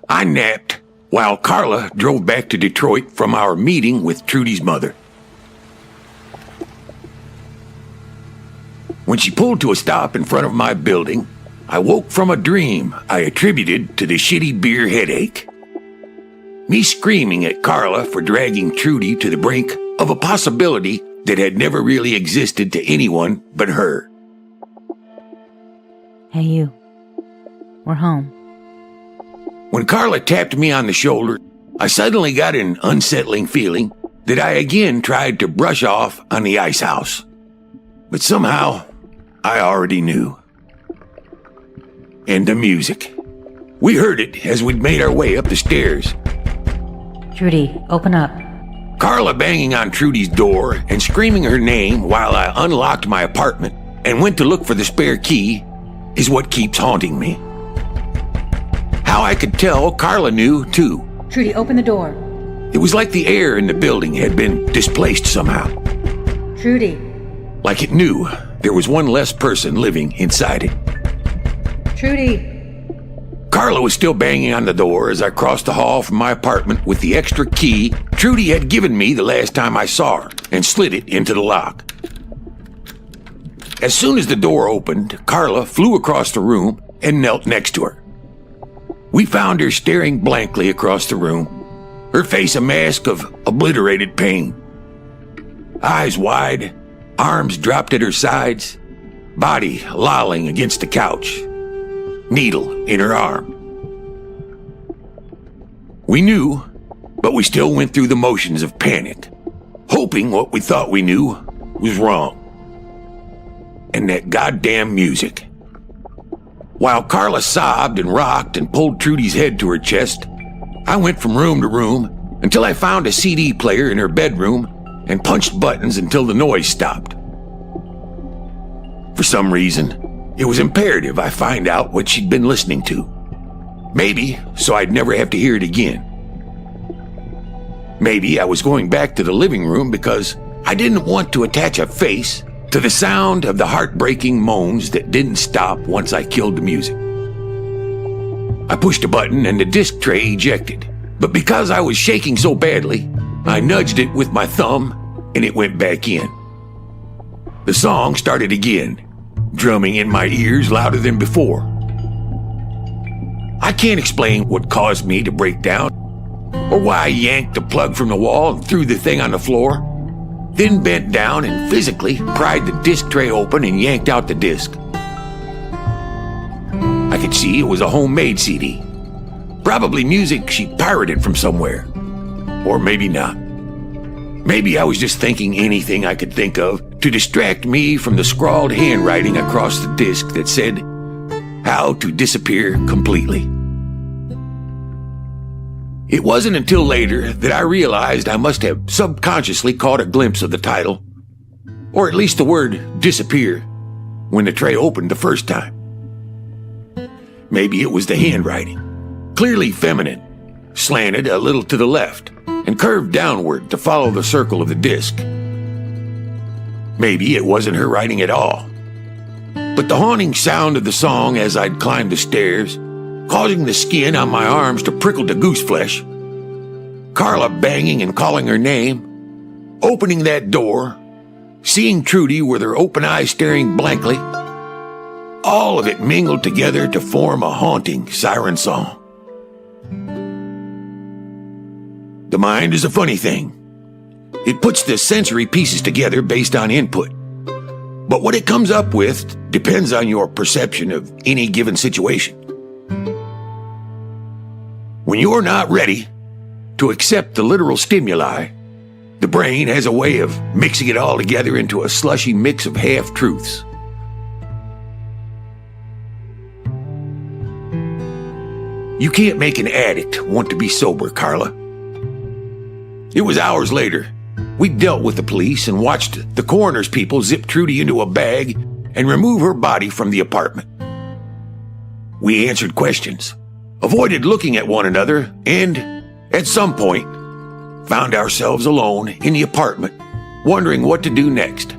I napped while Carla drove back to Detroit from our meeting with Trudy's mother. When she pulled to a stop in front of my building, I woke from a dream I attributed to the shitty beer headache. Me screaming at Carla for dragging Trudy to the brink of a possibility that had never really existed to anyone but her. Hey, you. We're home. When Carla tapped me on the shoulder, I suddenly got an unsettling feeling that I again tried to brush off on the ice house. But somehow, I already knew. And the music. We heard it as we'd made our way up the stairs. Trudy, open up. Carla banging on Trudy's door and screaming her name while I unlocked my apartment and went to look for the spare key is what keeps haunting me. How I could tell Carla knew, too. Trudy, open the door. It was like the air in the building had been displaced somehow. Trudy. Like it knew there was one less person living inside it. Trudy. Carla was still banging on the door as I crossed the hall from my apartment with the extra key Trudy had given me the last time I saw her and slid it into the lock. As soon as the door opened, Carla flew across the room and knelt next to her. We found her staring blankly across the room, her face a mask of obliterated pain. Eyes wide, arms dropped at her sides, body lolling against the couch, needle in her arm. We knew, but we still went through the motions of panic, hoping what we thought we knew was wrong. And that goddamn music. While Carla sobbed and rocked and pulled Trudy's head to her chest, I went from room to room until I found a CD player in her bedroom and punched buttons until the noise stopped. For some reason, it was imperative I find out what she'd been listening to. Maybe so I'd never have to hear it again. Maybe I was going back to the living room because I didn't want to attach a face to the sound of the heartbreaking moans that didn't stop once I killed the music. I pushed a button and the disc tray ejected, but because I was shaking so badly, I nudged it with my thumb and it went back in. The song started again, drumming in my ears louder than before. I can't explain what caused me to break down, or why I yanked the plug from the wall and threw the thing on the floor, then bent down and physically pried the disc tray open and yanked out the disc. I could see it was a homemade CD, probably music she pirated from somewhere, or maybe not. Maybe I was just thinking anything I could think of to distract me from the scrawled handwriting across the disc that said, "How to disappear completely." It wasn't until later that I realized I must have subconsciously caught a glimpse of the title, or at least the word disappear, when the tray opened the first time. Maybe it was the handwriting, clearly feminine, slanted a little to the left, and curved downward to follow the circle of the disc. Maybe it wasn't her writing at all, but the haunting sound of the song as I'd climbed the stairs, causing the skin on my arms to prickle to goose flesh, Carla banging and calling her name, opening that door, seeing Trudy with her open eyes staring blankly, all of it mingled together to form a haunting siren song. The mind is a funny thing. It puts the sensory pieces together based on input. But what it comes up with depends on your perception of any given situation. When you're not ready to accept the literal stimuli, the brain has a way of mixing it all together into a slushy mix of half-truths. You can't make an addict want to be sober, Carla. It was hours later. We dealt with the police and watched the coroner's people zip Trudy into a bag and remove her body from the apartment. We answered questions, avoided looking at one another, and, at some point, found ourselves alone in the apartment, wondering what to do next.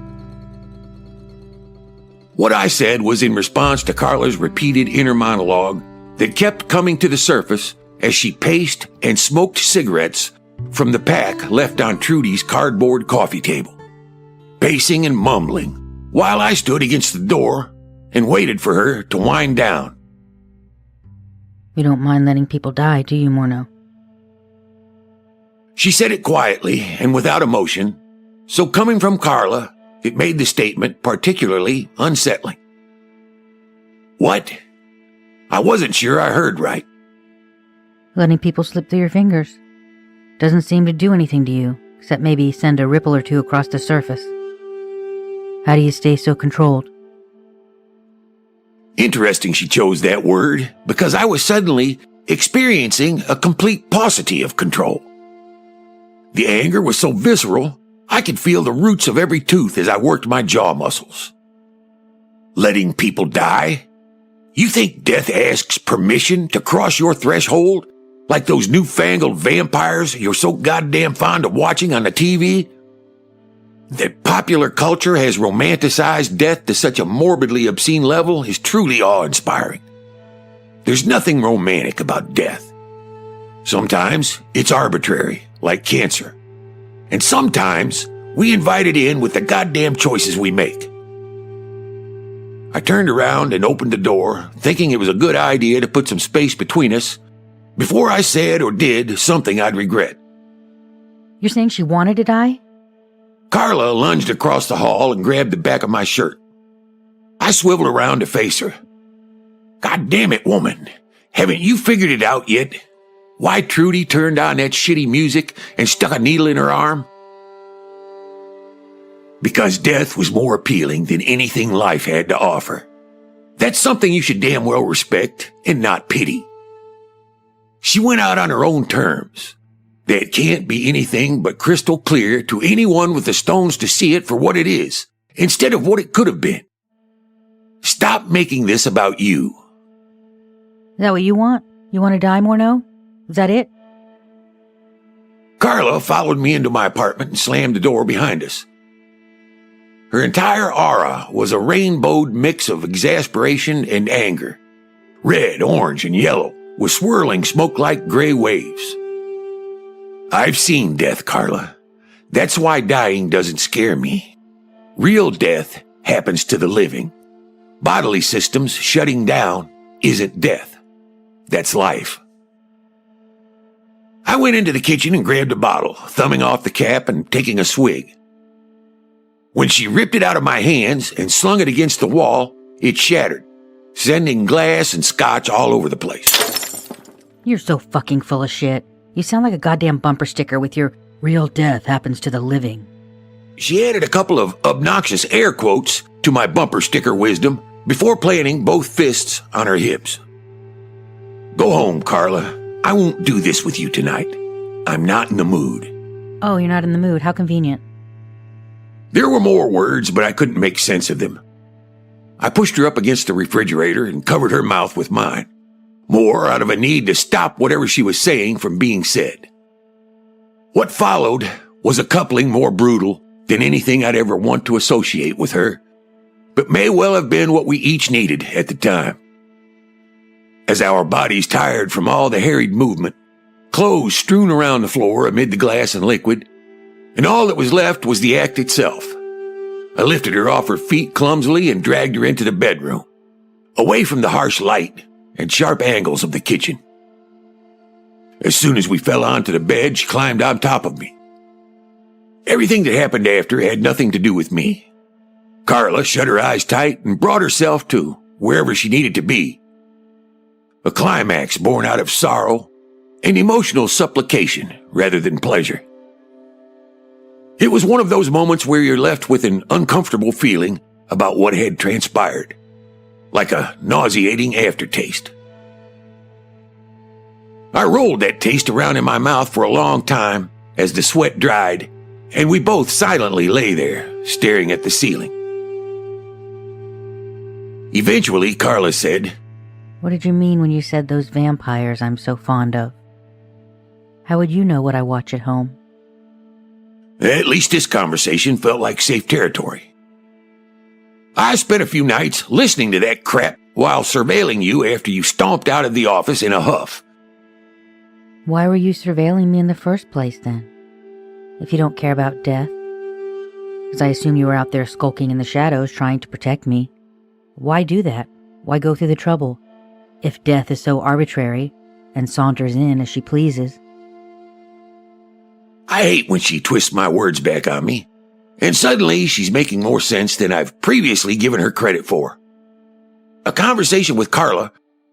What I said was in response to Carla's repeated inner monologue that kept coming to the surface as she paced and smoked cigarettes from the pack left on Trudy's cardboard coffee table, pacing and mumbling, while I stood against the door and waited for her to wind down. You don't mind letting people die, do you, Morneau? She said it quietly and without emotion, so coming from Carla, it made the statement particularly unsettling. What? I wasn't sure I heard right. Letting people slip through your fingers. Doesn't seem to do anything to you, except maybe send a ripple or two across the surface. How do you stay so controlled? Interesting she chose that word, because I was suddenly experiencing a complete paucity of control. The anger was so visceral, I could feel the roots of every tooth as I worked my jaw muscles. Letting people die? You think death asks permission to cross your threshold? Like those newfangled vampires you're so goddamn fond of watching on the TV? That popular culture has romanticized death to such a morbidly obscene level is truly awe-inspiring. There's nothing romantic about death. Sometimes it's arbitrary, like cancer. And sometimes we invite it in with the goddamn choices we make. I turned around and opened the door, thinking it was a good idea to put some space between us before I said or did something I'd regret. You're saying she wanted to die? Carla lunged across the hall and grabbed the back of my shirt. I swiveled around to face her. God damn it, woman. Haven't you figured it out yet? Why Trudy turned on that shitty music and stuck a needle in her arm? Because death was more appealing than anything life had to offer. That's something you should damn well respect and not pity. She went out on her own terms. That can't be anything but crystal clear to anyone with the stones to see it for what it is, instead of what it could have been. Stop making this about you. Is that what you want? You want to die, Morneau? Is that it? Carla followed me into my apartment and slammed the door behind us. Her entire aura was a rainbowed mix of exasperation and anger. Red, orange, and yellow, with swirling smoke-like gray waves. I've seen death, Carla. That's why dying doesn't scare me. Real death happens to the living. Bodily systems shutting down isn't death. That's life. I went into the kitchen and grabbed a bottle, thumbing off the cap and taking a swig. When she ripped it out of my hands and slung it against the wall, it shattered, sending glass and scotch all over the place. You're so fucking full of shit. You sound like a goddamn bumper sticker with your real death happens to the living. She added a couple of obnoxious air quotes to my bumper sticker wisdom before planting both fists on her hips. Go home, Carla. I won't do this with you tonight. I'm not in the mood. Oh, you're not in the mood. How convenient. There were more words, but I couldn't make sense of them. I pushed her up against the refrigerator and covered her mouth with mine. More out of a need to stop whatever she was saying from being said. What followed was a coupling more brutal than anything I'd ever want to associate with her, but may well have been what we each needed at the time. As our bodies tired from all the harried movement, clothes strewn around the floor amid the glass and liquid, and all that was left was the act itself. I lifted her off her feet clumsily and dragged her into the bedroom, away from the harsh light and sharp angles of the kitchen. As soon as we fell onto the bed, she climbed on top of me. Everything that happened after had nothing to do with me. Carla shut her eyes tight and brought herself to wherever she needed to be. A climax born out of sorrow and emotional supplication rather than pleasure. It was one of those moments where you're left with an uncomfortable feeling about what had transpired, like a nauseating aftertaste. I rolled that taste around in my mouth for a long time as the sweat dried, and we both silently lay there, staring at the ceiling. Eventually, Carla said, What did you mean when you said those vampires I'm so fond of? How would you know what I watch at home? At least this conversation felt like safe territory. I spent a few nights listening to that crap while surveilling you after you stomped out of the office in a huff. Why were you surveilling me in the first place then? If you don't care about death? Because I assume you were out there skulking in the shadows trying to protect me. Why do that? Why go through the trouble? If death is so arbitrary and saunters in as she pleases. I hate when she twists my words back on me, and suddenly she's making more sense than I've previously given her credit for. A conversation with Carla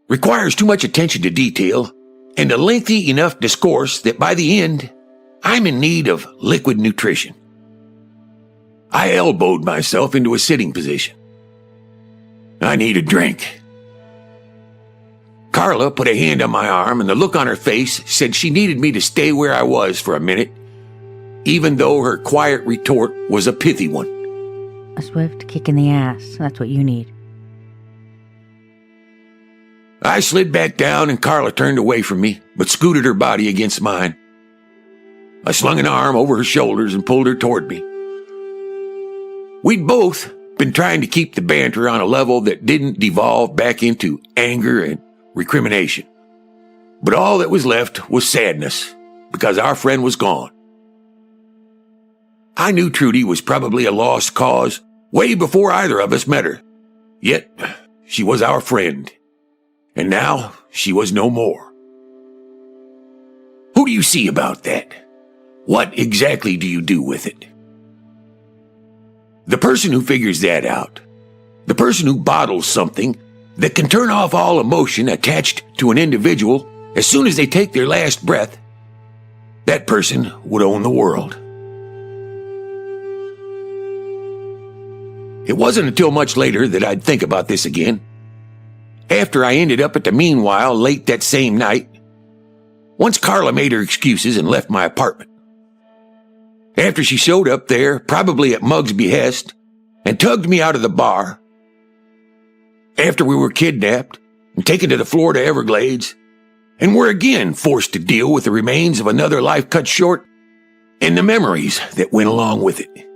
requires too much attention to detail and a lengthy enough discourse that by the end, I'm in need of liquid nutrition. I elbowed myself into a sitting position. I need a drink. Carla put a hand on my arm, and the look on her face said she needed me to stay where I was for a minute, even though her quiet retort was a pithy one. A swift kick in the ass, that's what you need. I slid back down, and Carla turned away from me, but scooted her body against mine. I slung an arm over her shoulders and pulled her toward me. We'd both been trying to keep the banter on a level that didn't devolve back into anger and recrimination. But all that was left was sadness, because our friend was gone. I knew Trudy was probably a lost cause way before either of us met her. Yet, she was our friend. And now, she was no more. Who do you see about that? What exactly do you do with it? The person who figures that out, the person who bottles something that can turn off all emotion attached to an individual as soon as they take their last breath, that person would own the world. It wasn't until much later that I'd think about this again. After I ended up at the Meanwhile late that same night, once Carla made her excuses and left my apartment. After she showed up there, probably at Mug's behest, and tugged me out of the bar. After we were kidnapped and taken to the Florida Everglades, and were again forced to deal with the remains of another life cut short and the memories that went along with it.